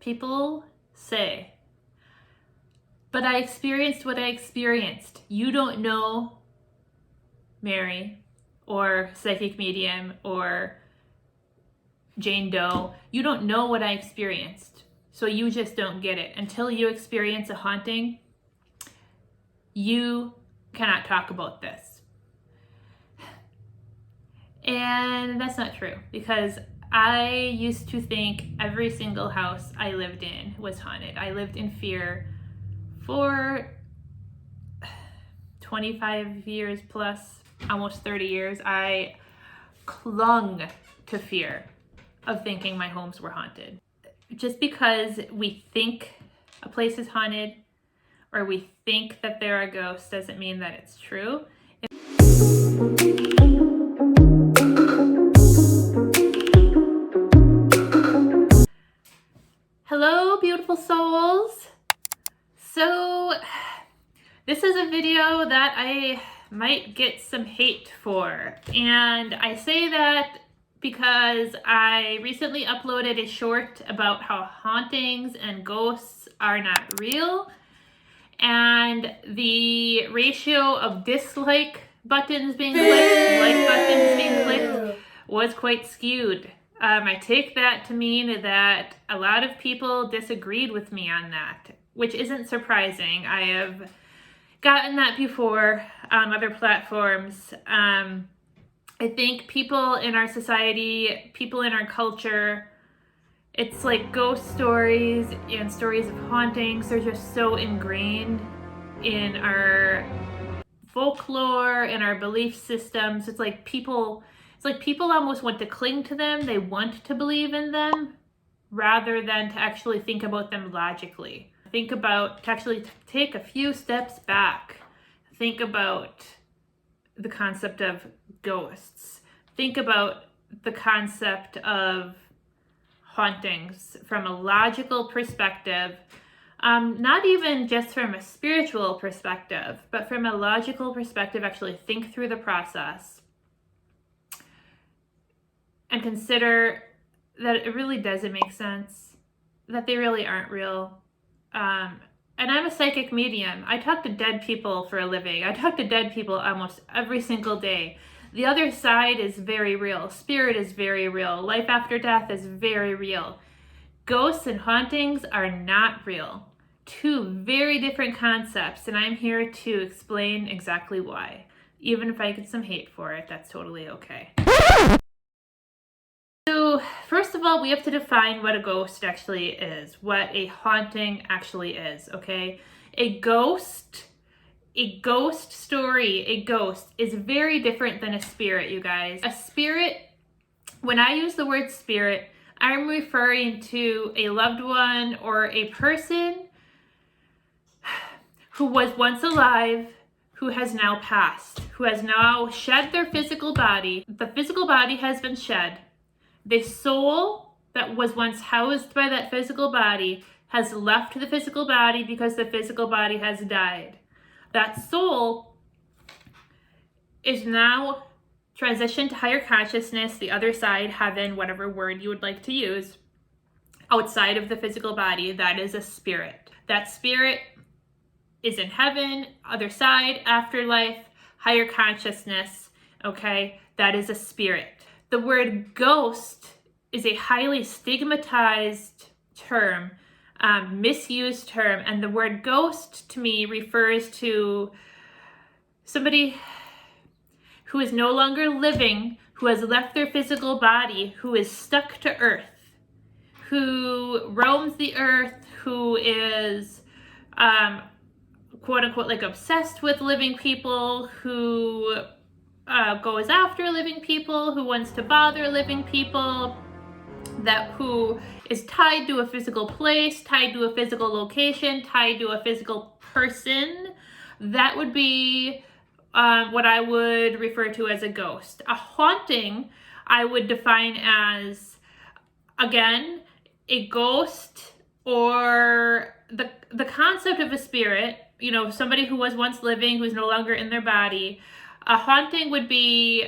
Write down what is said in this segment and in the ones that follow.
People say, but I experienced what I experienced. You don't know, Mary, or psychic medium, or Jane Doe. You don't know what I experienced. So you just don't get it. Until you experience a haunting, you cannot talk about this. And that's not true, because I used to think every single house I lived in was haunted. I lived in fear for 25 years plus, almost 30 years. I clung to fear of thinking my homes were haunted. Just because we think a place is haunted or we think that there are ghosts doesn't mean that it's true. Hello, beautiful souls. So this is a video that I might get some hate for, and I say that because I recently uploaded a short about how hauntings and ghosts are not real, and the ratio of dislike buttons being clicked, like buttons being clicked, was quite skewed. I take that to mean that a lot of people disagreed with me on that, which isn't surprising. I have gotten that before on other platforms. I think people in our society, people in our culture, it's like ghost stories and stories of hauntings, they're just so ingrained in our folklore, in our belief systems. It's like people almost want to cling to them. They want to believe in them rather than to actually think about them logically. To actually take a few steps back. Think about the concept of ghosts. Think about the concept of hauntings from a logical perspective. Not even just from a spiritual perspective, but from a logical perspective. Actually think through the process and consider that it really doesn't make sense, that they really aren't real. And I'm a psychic medium. I talk to dead people for a living. I talk to dead people almost every single day. The other side is very real. Spirit is very real. Life after death is very real. Ghosts and hauntings are not real. Two very different concepts, and I'm here to explain exactly why. Even if I get some hate for it, that's totally okay. So, first of all, we have to define what a ghost actually is, what a haunting actually is, okay? A ghost story, a ghost is very different than a spirit, you guys. A spirit, when I use the word spirit, I'm referring to a loved one or a person who was once alive, who has now passed, who has now shed their physical body. The physical body has been shed. The soul that was once housed by that physical body has left the physical body because the physical body has died. That soul is now transitioned to higher consciousness, the other side, heaven, whatever word you would like to use, outside of the physical body. That is a spirit. That spirit is in heaven, other side, afterlife, higher consciousness, okay? That is a spirit. The word ghost is a highly stigmatized term, misused term, and the word ghost to me refers to somebody who is no longer living, who has left their physical body, who is stuck to earth, who roams the earth, who is quote unquote like obsessed with living people, who goes after living people, who wants to bother living people, who is tied to a physical place, tied to a physical location, tied to a physical person. That would be what I would refer to as a ghost. A haunting, I would define as, again, a ghost or the concept of a spirit, somebody who was once living, who's no longer in their body. A haunting would be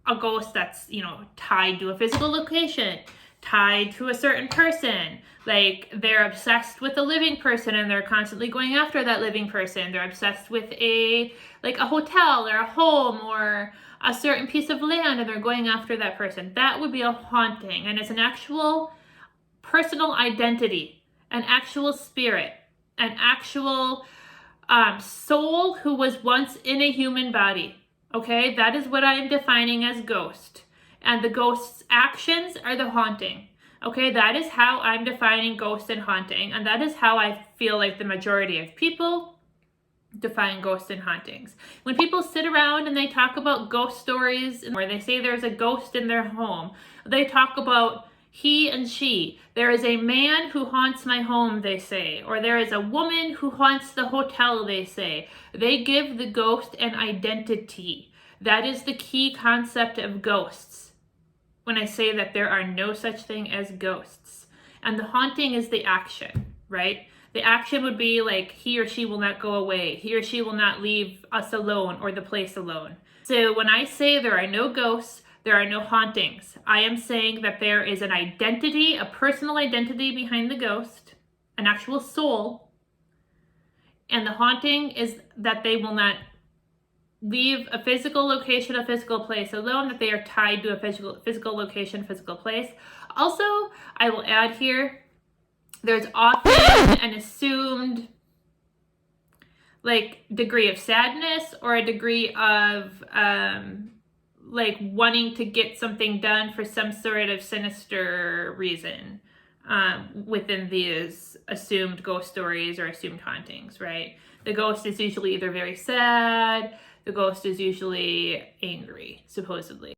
a ghost that's, tied to a physical location, tied to a certain person. Like they're obsessed with a living person and they're constantly going after that living person. They're obsessed with a hotel or a home or a certain piece of land and they're going after that person. That would be a haunting, and it's an actual personal identity, an actual spirit, an actual soul who was once in a human body. Okay, that is what I am defining as ghost. And the ghost's actions are the haunting. Okay, that is how I'm defining ghost and haunting. And that is how I feel like the majority of people define ghosts and hauntings. When people sit around and they talk about ghost stories, or they say there's a ghost in their home, they talk about he and she. There is a man who haunts my home, they say. Or there is a woman who haunts the hotel, they say. They give the ghost an identity. That is the key concept of ghosts. When I say that there are no such thing as ghosts. And the haunting is the action, right? The action would be like he or she will not go away. He or she will not leave us alone or the place alone. So when I say there are no ghosts, there are no hauntings, I am saying that there is an identity, a personal identity behind the ghost, an actual soul. And the haunting is that they will not leave a physical location, a physical place alone, that they are tied to a physical location, physical place. Also, I will add here, there's often an assumed like degree of sadness or a degree of like wanting to get something done for some sort of sinister reason within these assumed ghost stories or assumed hauntings, right? The ghost is usually either very sad, the ghost is usually angry, supposedly.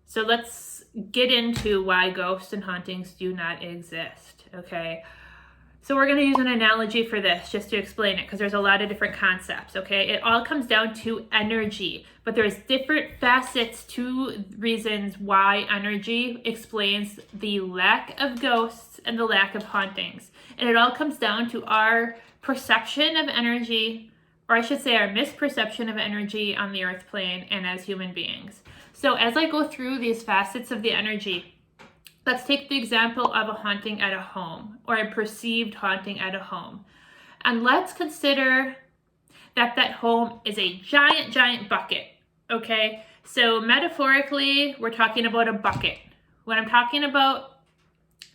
So let's get into why ghosts and hauntings do not exist, okay? So we're going to use an analogy for this just to explain it, because there's a lot of different concepts, okay? It all comes down to energy, but there's different facets to reasons why energy explains the lack of ghosts and the lack of hauntings. And it all comes down to our perception of energy, or I should say our misperception of energy on the earth plane and as human beings. So as I go through these facets of the energy, let's take the example of a haunting at a home, or a perceived haunting at a home. And let's consider that that home is a giant, giant bucket, okay? So metaphorically, we're talking about a bucket. When I'm talking about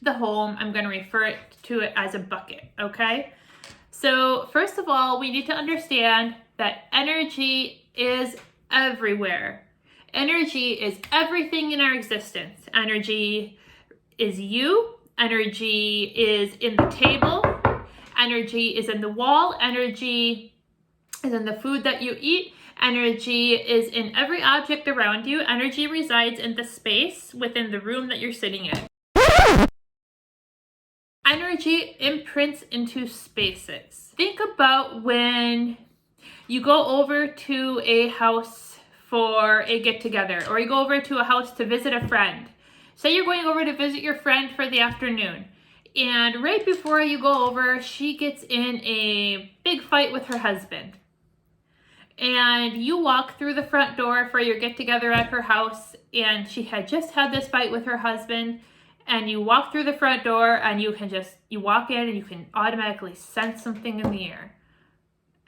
the home, I'm going to refer to it as a bucket, okay? So first of all, we need to understand that energy is everywhere. Energy is everything in our existence. Energy is you. Energy is in the table. Energy is in the wall. Energy is in the food that you eat. Energy is in every object around you. Energy resides in the space within the room that you're sitting in. Energy imprints into spaces. Think about when you go over to a house for a get-together, or you go over to a house to visit a friend. Say you're going over to visit your friend for the afternoon, and right before you go over, she gets in a big fight with her husband. And you walk through the front door for your get-together at her house, and she had just had this fight with her husband, and you walk through the front door and you walk in and you can automatically sense something in the air.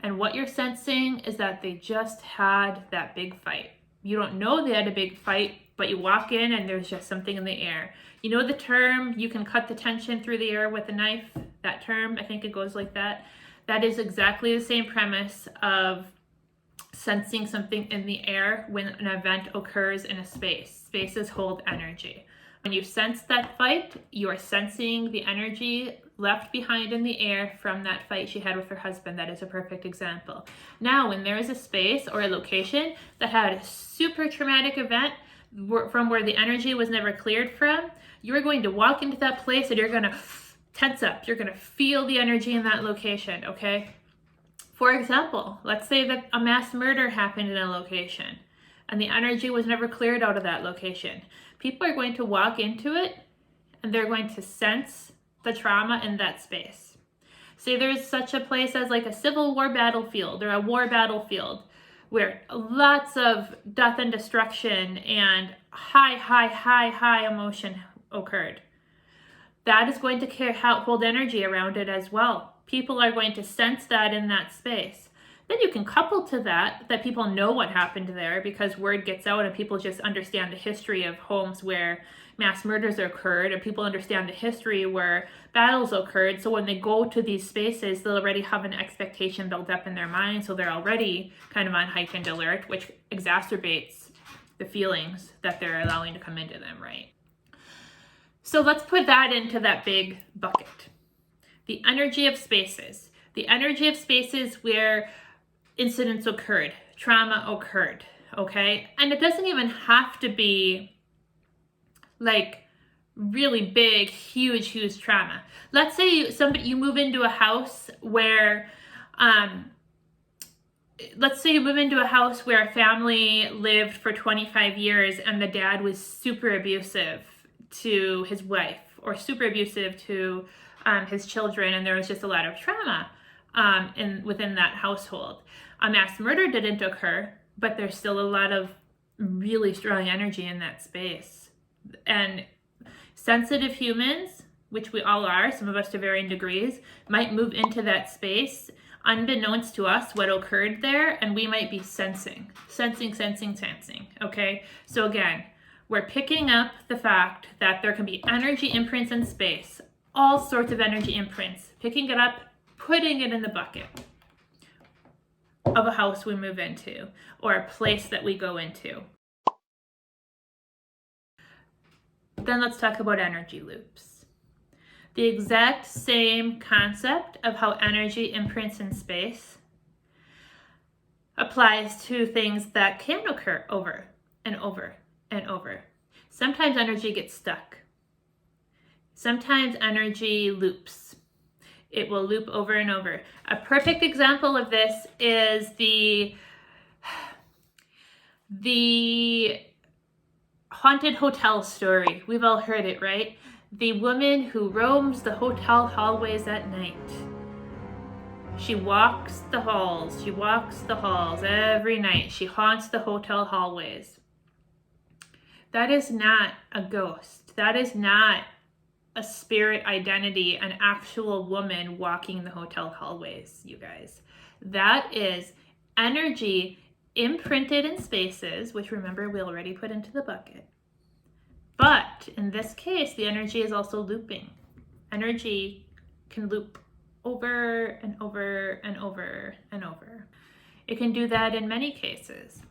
And what you're sensing is that they just had that big fight. You don't know they had a big fight, but you walk in and there's just something in the air. You know the term, you can cut the tension through the air with a knife? That term, I think it goes like that. That is exactly the same premise of sensing something in the air when an event occurs in a space. Spaces hold energy. When you sense that fight, you are sensing the energy left behind in the air from that fight she had with her husband. That is a perfect example. Now, when there is a space or a location that had a super traumatic event from where the energy was never cleared from, you're going to walk into that place and you're going to tense up. You're going to feel the energy in that location, okay? For example, let's say that a mass murder happened in a location and the energy was never cleared out of that location. People are going to walk into it and they're going to sense the trauma in that space. Say there's such a place as like a Civil War battlefield or a war battlefield where lots of death and destruction and high emotion occurred. That is going to hold energy around it as well. People are going to sense that in that space. Then you can couple to that people know what happened there because word gets out and people just understand the history of homes where mass murders occurred, and people understand the history where battles occurred. So when they go to these spaces, they'll already have an expectation built up in their mind. So they're already kind of on heightened alert, which exacerbates the feelings that they're allowing to come into them, right? So let's put that into that big bucket. The energy of spaces. The energy of spaces where incidents occurred, trauma occurred, okay? And it doesn't even have to be like really big, huge trauma. Let's say you move into a house where, let's say you move into a house where a family lived for 25 years and the dad was super abusive to his wife or super abusive to his children, and there was just a lot of trauma within that household. A mass murder didn't occur, but there's still a lot of really strong energy in that space. And sensitive humans, which we all are, some of us to varying degrees, might move into that space unbeknownst to us what occurred there, and we might be sensing, okay? So again, we're picking up the fact that there can be energy imprints in space, all sorts of energy imprints, picking it up, putting it in the bucket of a house we move into or a place that we go into. Then let's talk about energy loops. The exact same concept of how energy imprints in space applies to things that can occur over and over and over. Sometimes energy gets stuck. Sometimes energy loops. It will loop over and over. A perfect example of this is the haunted hotel story. We've all heard it, right? The woman who roams the hotel hallways at night. She walks the halls. She walks the halls every night. She haunts the hotel hallways. That is not a ghost. That is not a spirit identity, an actual woman walking the hotel hallways, you guys. That is energy imprinted in spaces, which remember we already put into the bucket. But in this case, the energy is also looping. Energy can loop over and over and over and over. It can do that in many cases.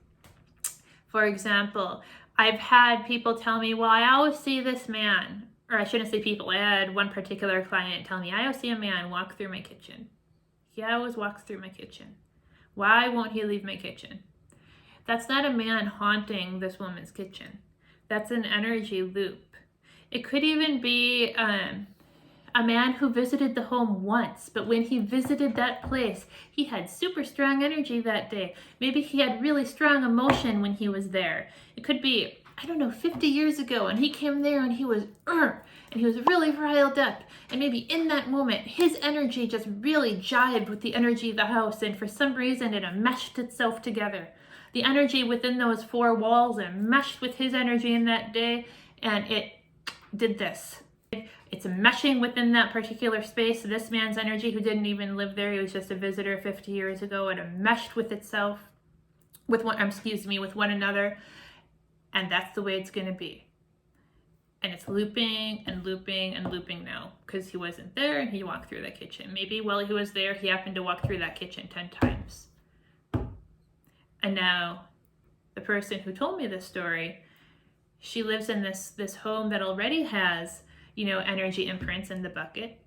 For example, I've had people tell me, well, I always see this man, or I shouldn't say people, I had one particular client tell me, I always see a man walk through my kitchen. He always walks through my kitchen. Why won't he leave my kitchen? That's not a man haunting this woman's kitchen. That's an energy loop. It could even be a man who visited the home once, but when he visited that place, he had super strong energy that day. Maybe he had really strong emotion when he was there. It could be, 50 years ago, and he came there and he was really riled up. And maybe in that moment, his energy just really jived with the energy of the house, and for some reason it enmeshed itself together. The energy within those four walls enmeshed with his energy in that day, and it did this. It's meshing within that particular space. This man's energy, who didn't even live there, he was just a visitor 50 years ago, it enmeshed with itself, with one another, and that's the way it's going to be. And it's looping and looping and looping now, because he wasn't there and he walked through that kitchen. Maybe while he was there, he happened to walk through that kitchen 10 times. And now the person who told me this story, she lives in this home that already has, energy imprints in the bucket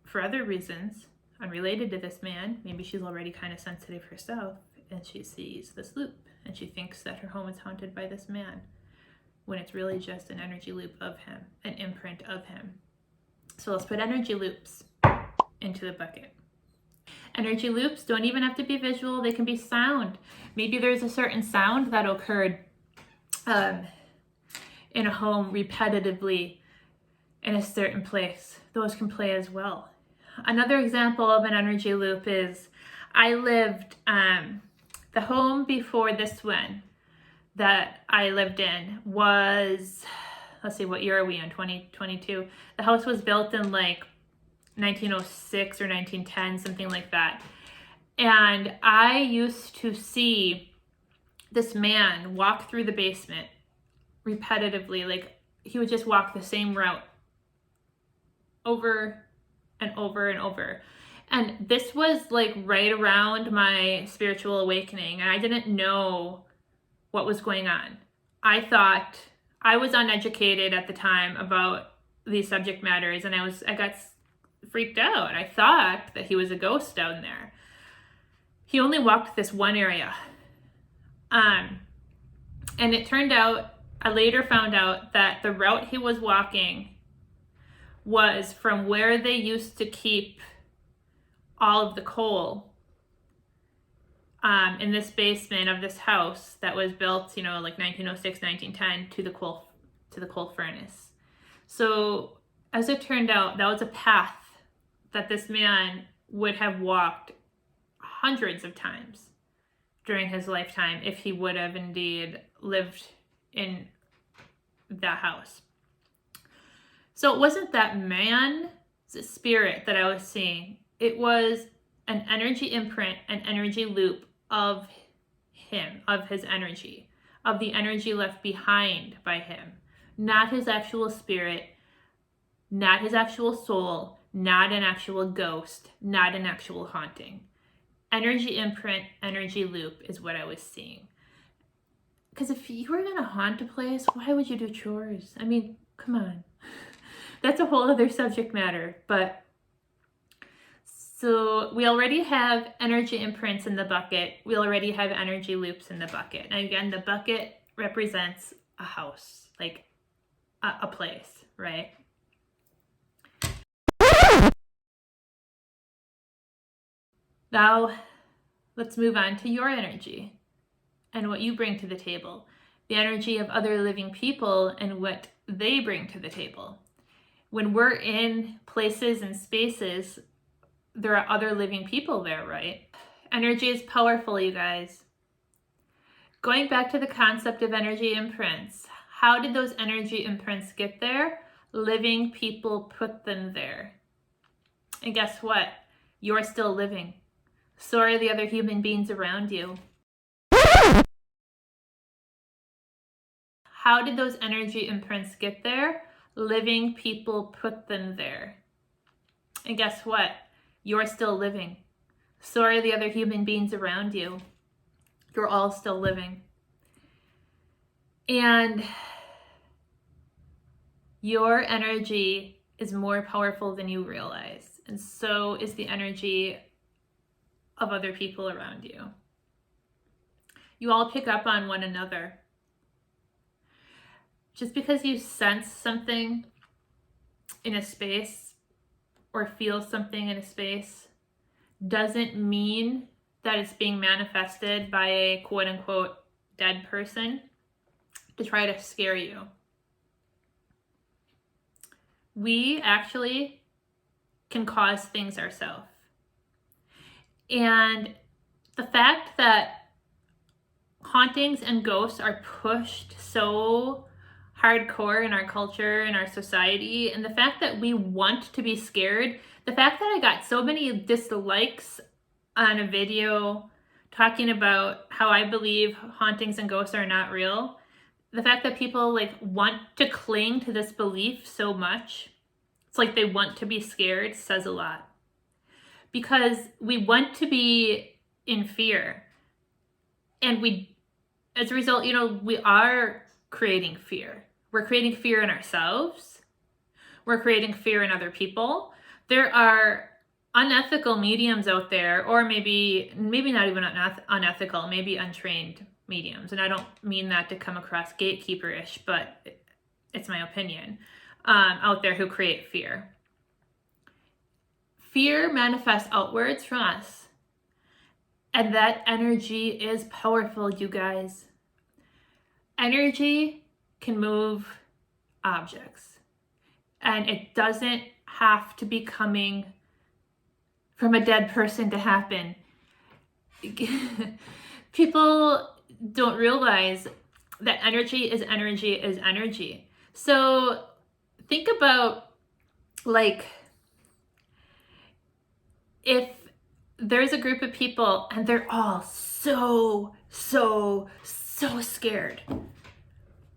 for other reasons unrelated to this man. Maybe she's already kind of sensitive herself, and she sees this loop and she thinks that her home is haunted by this man, when it's really just an energy loop of him, an imprint of him. So let's put energy loops into the bucket. Energy loops don't even have to be visual, they can be sound. Maybe there's a certain sound that occurred in a home repetitively in a certain place. Those can play as well. Another example of an energy loop is, I lived The home before this one that I lived in was, let's see, what year are we in? 2022. The house was built in like 1906 or 1910, something like that. And I used to see this man walk through the basement repetitively. Like, he would just walk the same route over and over and over. And this was like right around my spiritual awakening, and I didn't know what was going on. I thought, I was uneducated at the time about these subject matters, and I got freaked out. I thought that he was a ghost down there. He only walked this one area. And it turned out, I later found out that the route he was walking was from where they used to keep all of the coal in this basement of this house that was built, you know, like 1906, 1910 to the coal furnace. So as it turned out, that was a path that this man would have walked hundreds of times during his lifetime if he would have indeed lived in that house. So it wasn't that man's spirit that I was seeing. It was an energy imprint, an energy loop of him, of his energy, of the energy left behind by him. Not his actual spirit, not his actual soul, not an actual ghost, not an actual haunting. Energy imprint, energy loop is what I was seeing. Because if you were going to haunt a place, why would you do chores? I mean, come on. That's a whole other subject matter. But so we already have energy imprints in the bucket. We already have energy loops in the bucket. And again, the bucket represents a house, like a place, right? Now, let's move on to your energy and what you bring to the table. The energy of other living people and what they bring to the table. When we're in places and spaces, there are other living people there, right? Energy is powerful, you guys. Going back to the concept of energy imprints, how did those energy imprints get there? Living people put them there. And guess what? You're still living. So are the other human beings around you. How did those energy imprints get there? Living people put them there. And guess what? You're still living. So are the other human beings around you. You're all still living. And your energy is more powerful than you realize. And so is the energy of other people around you. You all pick up on one another. Just because you sense something in a space or feel something in a space doesn't mean that it's being manifested by a quote unquote dead person to try to scare you. We actually can cause things ourselves. And the fact that hauntings and ghosts are pushed so hardcore in our culture, in our society, and the fact that we want to be scared, the fact that I got so many dislikes on a video talking about how I believe hauntings and ghosts are not real, the fact that people like want to cling to this belief so much, it's like they want to be scared, says a lot. Because we want to be in fear. And we, as a result, we are creating fear. We're creating fear in ourselves. We're creating fear in other people. There are unethical mediums out there, or maybe not even unethical, maybe untrained mediums. And I don't mean that to come across gatekeeper-ish, but it's my opinion, out there who create fear. Fear manifests outwards from us. And that energy is powerful, you guys. Energy can move objects. And it doesn't have to be coming from a dead person to happen. People don't realize that energy is energy is energy. So think about, like, if there's a group of people and they're all so scared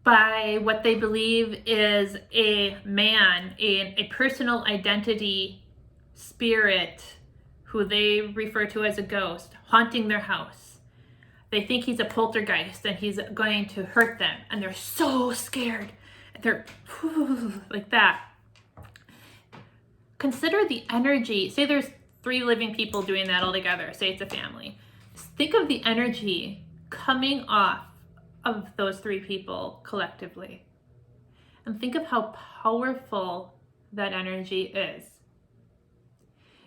by what they believe is a man, a personal identity spirit who they refer to as a ghost, haunting their house. They think he's a poltergeist and he's going to hurt them, and they're so scared. They're like that. Consider the energy. Say there's 3 living people doing that all together. Say it's a family. Think of the energy coming off of those 3 people collectively. And think of how powerful that energy is.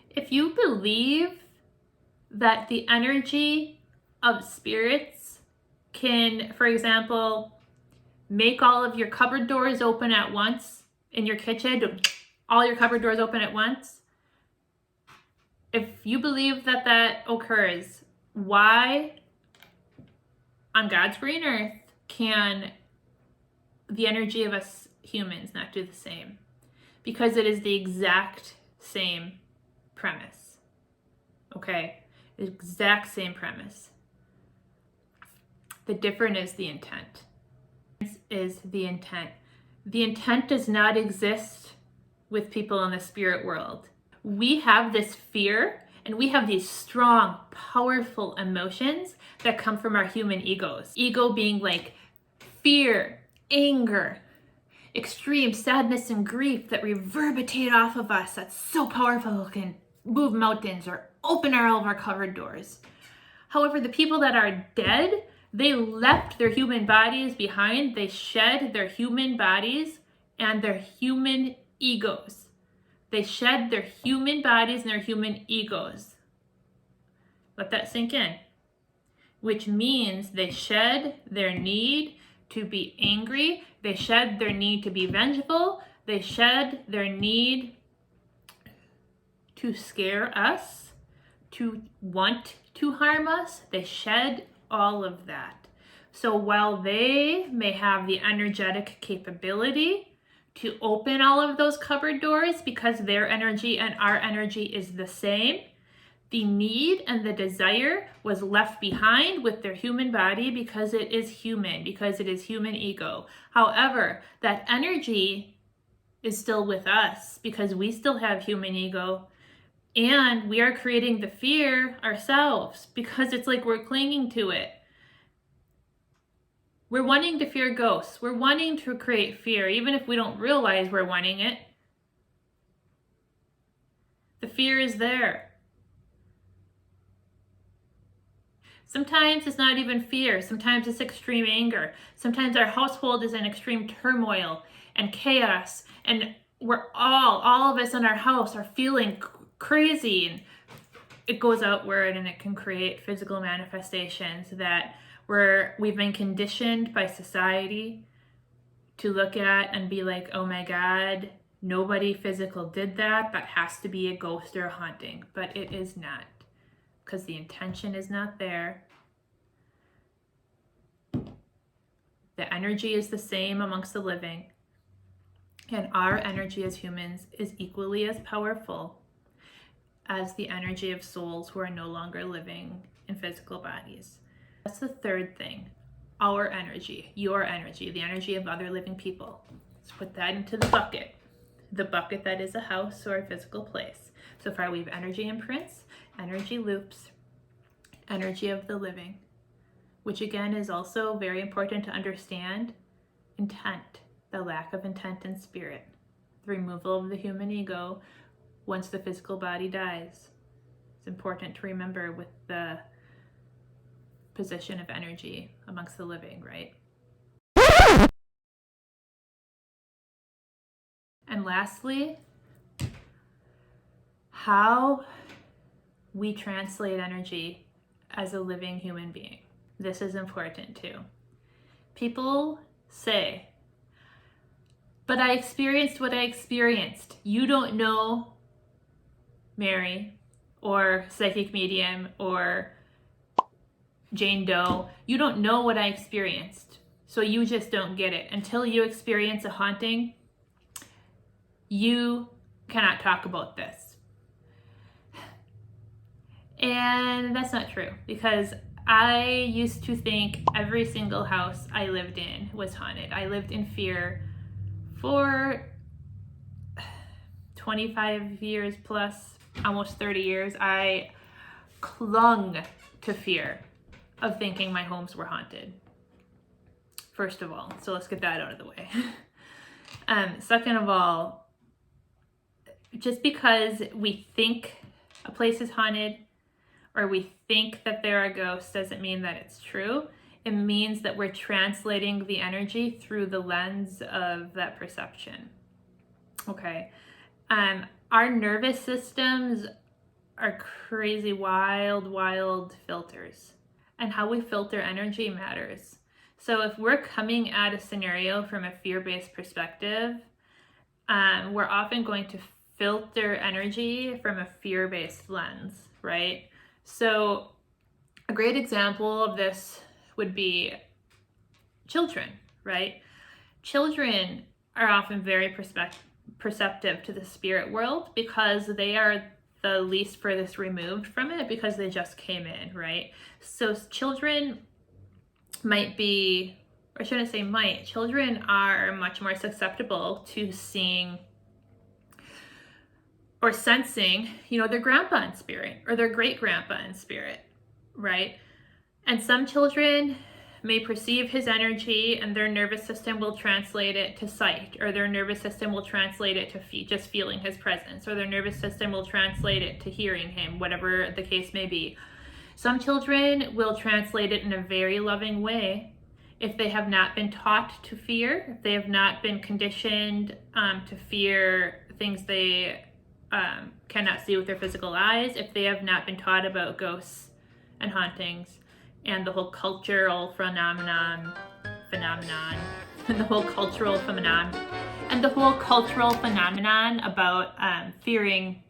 If you believe that the energy of spirits can, for example, make all of your cupboard doors open at once in your kitchen, all your cupboard doors open at once, if you believe that that occurs, why on God's green earth can the energy of us humans not do the same? Because it is the exact same premise. Okay? The exact same premise. The difference is the intent. The intent does not exist with people in the spirit world. We have this fear, and we have these strong, powerful emotions that come from our human egos. Ego being like fear, anger, extreme sadness and grief that reverberate off of us. That's so powerful, it can move mountains or open all of our cupboard doors. However, the people that are dead, they left their human bodies behind. They shed their human bodies and their human egos. They shed their human bodies and their human egos. Let that sink in. Which means they shed their need to be angry. They shed their need to be vengeful. They shed their need to scare us, to want to harm us. They shed all of that. So while they may have the energetic capability to open all of those cupboard doors because their energy and our energy is the same, the need and the desire was left behind with their human body because it is human, because it is human ego. However, that energy is still with us because we still have human ego, and we are creating the fear ourselves because it's like we're clinging to it. We're wanting to fear ghosts. We're wanting to create fear, even if we don't realize we're wanting it. The fear is there. Sometimes it's not even fear. Sometimes it's extreme anger. Sometimes our household is in extreme turmoil and chaos, and we're all of us in our house are feeling crazy, and it goes outward and it can create physical manifestations that we've been conditioned by society to look at and be like, oh my God, nobody physical did that. That has to be a ghost or a haunting. But it is not, because the intention is not there. The energy is the same amongst the living. And our energy as humans is equally as powerful as the energy of souls who are no longer living in physical bodies. That's the third thing. Our energy, your energy, the energy of other living people. Let's put that into the bucket that is a house or a physical place. So far we have energy imprints, energy loops, energy of the living, which again is also very important to understand. Intent, the lack of intent in spirit, the removal of the human ego once the physical body dies. It's important to remember with the position of energy amongst the living, right? And lastly, how we translate energy as a living human being. This is important too. People say, but I experienced what I experienced. You don't know, Mary, or psychic medium, or Jane Doe, you don't know what I experienced. So you just don't get it. Until you experience a haunting, you cannot talk about this. And that's not true, because I used to think every single house I lived in was haunted. I lived in fear for 25 years plus, almost 30 years. I clung to fear of thinking my homes were haunted, first of all. So let's get that out of the way. Second of all, just because we think a place is haunted or we think that there are ghosts doesn't mean that it's true. It means that we're translating the energy through the lens of that perception. Okay. Our nervous systems are crazy, wild filters. And how we filter energy matters. So if we're coming at a scenario from a fear-based perspective, we're often going to filter energy from a fear-based lens, right? So a great example of this would be children, right? Children are often very perceptive to the spirit world because they are the least furthest removed from it, because they just came in, right? So children might be, or I shouldn't say might, children are much more susceptible to seeing or sensing, their grandpa in spirit or their great grandpa in spirit, right? And some children may perceive his energy and their nervous system will translate it to sight, or their nervous system will translate it to just feeling his presence, or their nervous system will translate it to hearing him, whatever the case may be. Some children will translate it in a very loving way if they have not been taught to fear, if they have not been conditioned to fear things they cannot see with their physical eyes, if they have not been taught about ghosts and hauntings and the whole cultural phenomenon, and the whole cultural phenomenon about fearing,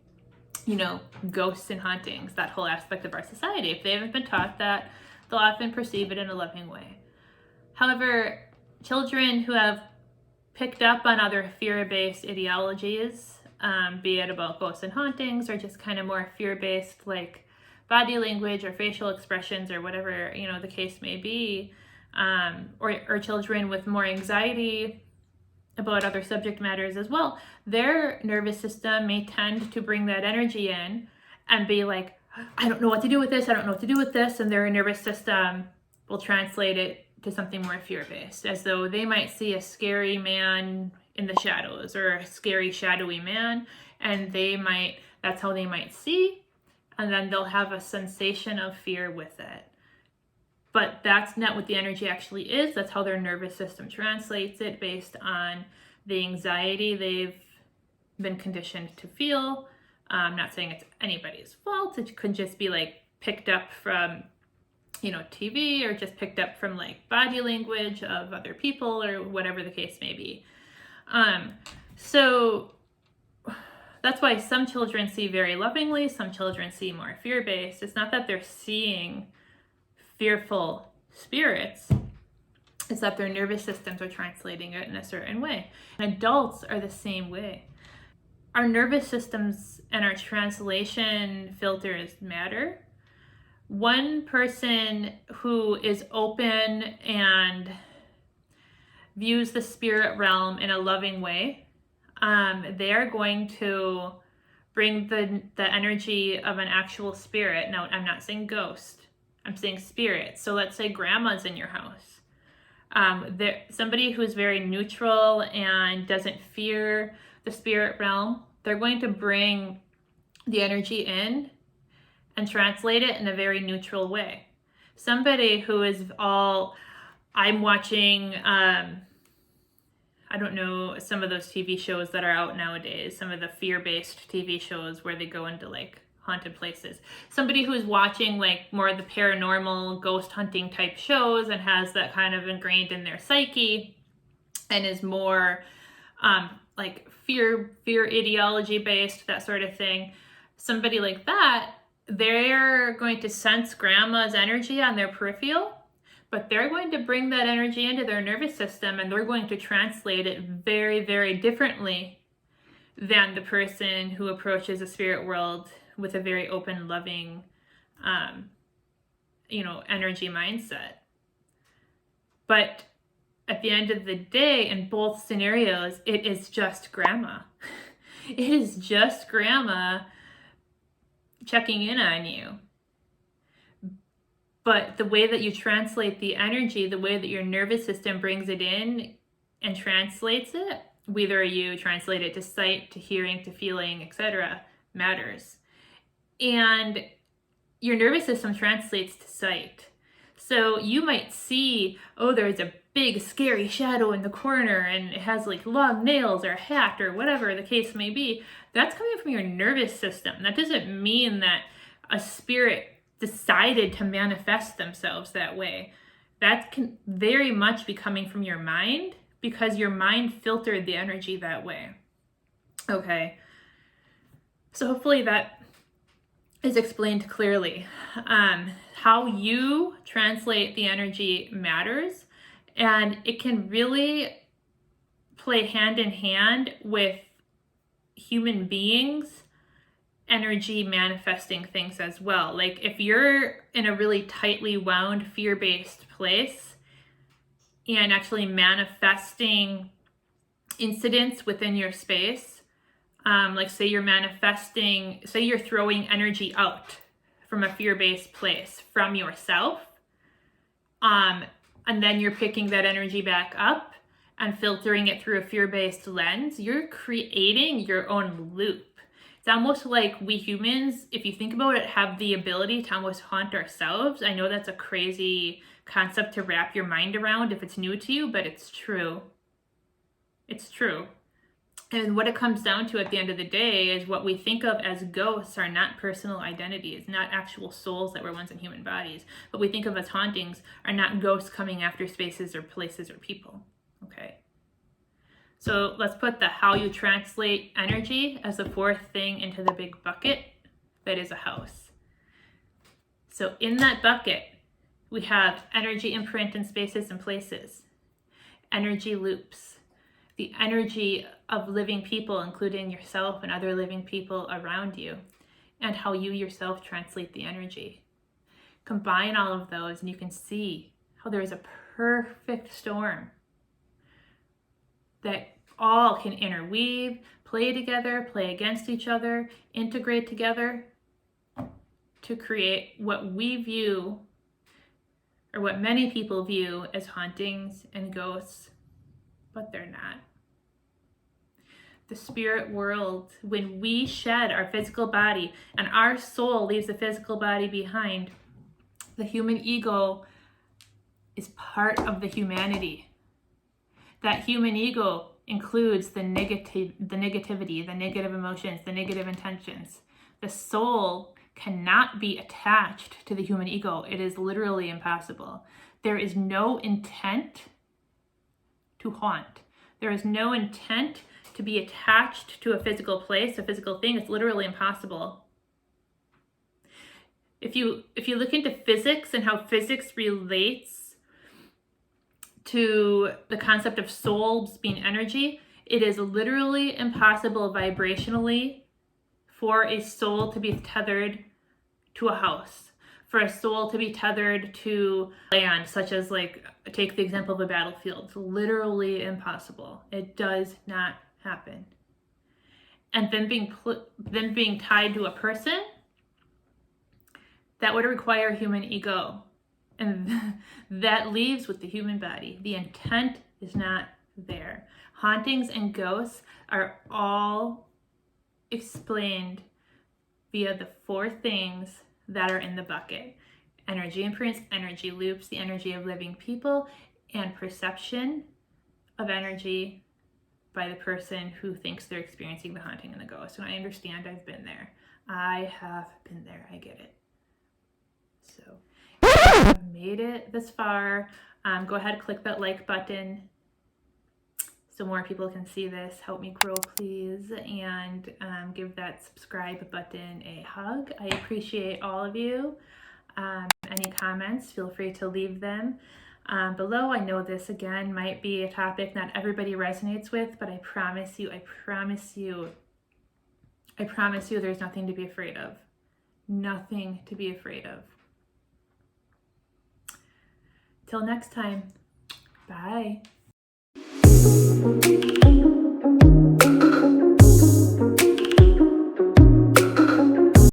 ghosts and hauntings, that whole aspect of our society. If they haven't been taught that, they'll often perceive it in a loving way. However, children who have picked up on other fear-based ideologies, be it about ghosts and hauntings or just kind of more fear-based, like body language or facial expressions or whatever, the case may be, or children with more anxiety about other subject matters as well, their nervous system may tend to bring that energy in and be like, I don't know what to do with this, and their nervous system will translate it to something more fear-based, as though they might see a scary man in the shadows or a scary shadowy man, and that's how they might see, and then they'll have a sensation of fear with it. But that's not what the energy actually is. That's how their nervous system translates it based on the anxiety they've been conditioned to feel. I'm not saying it's anybody's fault. It could just be like picked up from, TV, or just picked up from like body language of other people or whatever the case may be. So that's why some children see very lovingly, some children see more fear-based. It's not that they're seeing fearful spirits, it's that their nervous systems are translating it in a certain way. And adults are the same way. Our nervous systems and our translation filters matter. One person who is open and views the spirit realm in a loving way, they are going to bring the energy of an actual spirit. Now, I'm not saying ghost, I'm saying spirit. So let's say grandma's in your house. Somebody who's very neutral and doesn't fear the spirit realm, they're going to bring the energy in and translate it in a very neutral way. Somebody who is I'm watching, I don't know, some of those TV shows that are out nowadays, some of the fear-based TV shows where they go into like haunted places. Somebody who's watching like more of the paranormal ghost hunting type shows and has that kind of ingrained in their psyche and is more like fear ideology based, that sort of thing. Somebody like that, they're going to sense grandma's energy on their peripheral, but they're going to bring that energy into their nervous system, and they're going to translate it very, very differently than the person who approaches the spirit world with a very open, loving, energy mindset. But at the end of the day, in both scenarios, it is just grandma. It is just grandma checking in on you. But the way that you translate the energy, the way that your nervous system brings it in and translates it, whether you translate it to sight, to hearing, to feeling, etc., matters. And your nervous system translates to sight. So you might see, oh, there's a big scary shadow in the corner and it has like long nails or a hat or whatever the case may be. That's coming from your nervous system. That doesn't mean that a spirit decided to manifest themselves that way. That can very much be coming from your mind, because your mind filtered the energy that way. Okay. So hopefully that is explained clearly. How you translate the energy matters, and it can really play hand in hand with human beings' energy manifesting things as well. Like if you're in a really tightly wound, fear-based place and actually manifesting incidents within your space, like say you're throwing energy out from a fear-based place from yourself, and then you're picking that energy back up and filtering it through a fear-based lens, you're creating your own loop. It's almost like we humans, if you think about it, have the ability to almost haunt ourselves. I know that's a crazy concept to wrap your mind around if it's new to you, but it's true. It's true. And what it comes down to at the end of the day is what we think of as ghosts are not personal identities, not actual souls that were once in human bodies. What we think of as hauntings are not ghosts coming after spaces or places or people. Okay. So let's put the how you translate energy as the fourth thing into the big bucket that is a house. So in that bucket, we have energy imprint in spaces and places, energy loops, the energy of living people, including yourself and other living people around you, and how you yourself translate the energy. Combine all of those and you can see how there is a perfect storm that all can interweave, play together, play against each other, integrate together to create what we view, or what many people view, as hauntings and ghosts, but they're not. The spirit world, when we shed our physical body and our soul leaves the physical body behind, the human ego is part of the humanity. That human ego includes the negativity, the negative emotions, the negative intentions. The soul cannot be attached to the human ego. It is literally impossible. There is no intent to haunt. There is no intent to be attached to a physical place, a physical thing. It's literally impossible. If you look into physics and how physics relates to the concept of souls being energy, it is literally impossible vibrationally for a soul to be tethered to a house, for a soul to be tethered to land, such as, like, take the example of a battlefield. It's literally impossible. It does not happen. And then being tied to a person, that would require human ego. And that leaves with the human body. The intent is not there. Hauntings and ghosts are all explained via the four things that are in the bucket: energy imprints, energy loops, the energy of living people, and perception of energy by the person who thinks they're experiencing the haunting and the ghost. And I understand, I've been there. I have been there. I get it. So if you have made it this far, go ahead, click that like button so more people can see this. Help me grow, please, and give that subscribe button a hug. I appreciate all of you. Any comments, feel free to leave them below. I know this again might be a topic not everybody resonates with, but I promise you there's nothing to be afraid of. Nothing to be afraid of. Till next time, bye.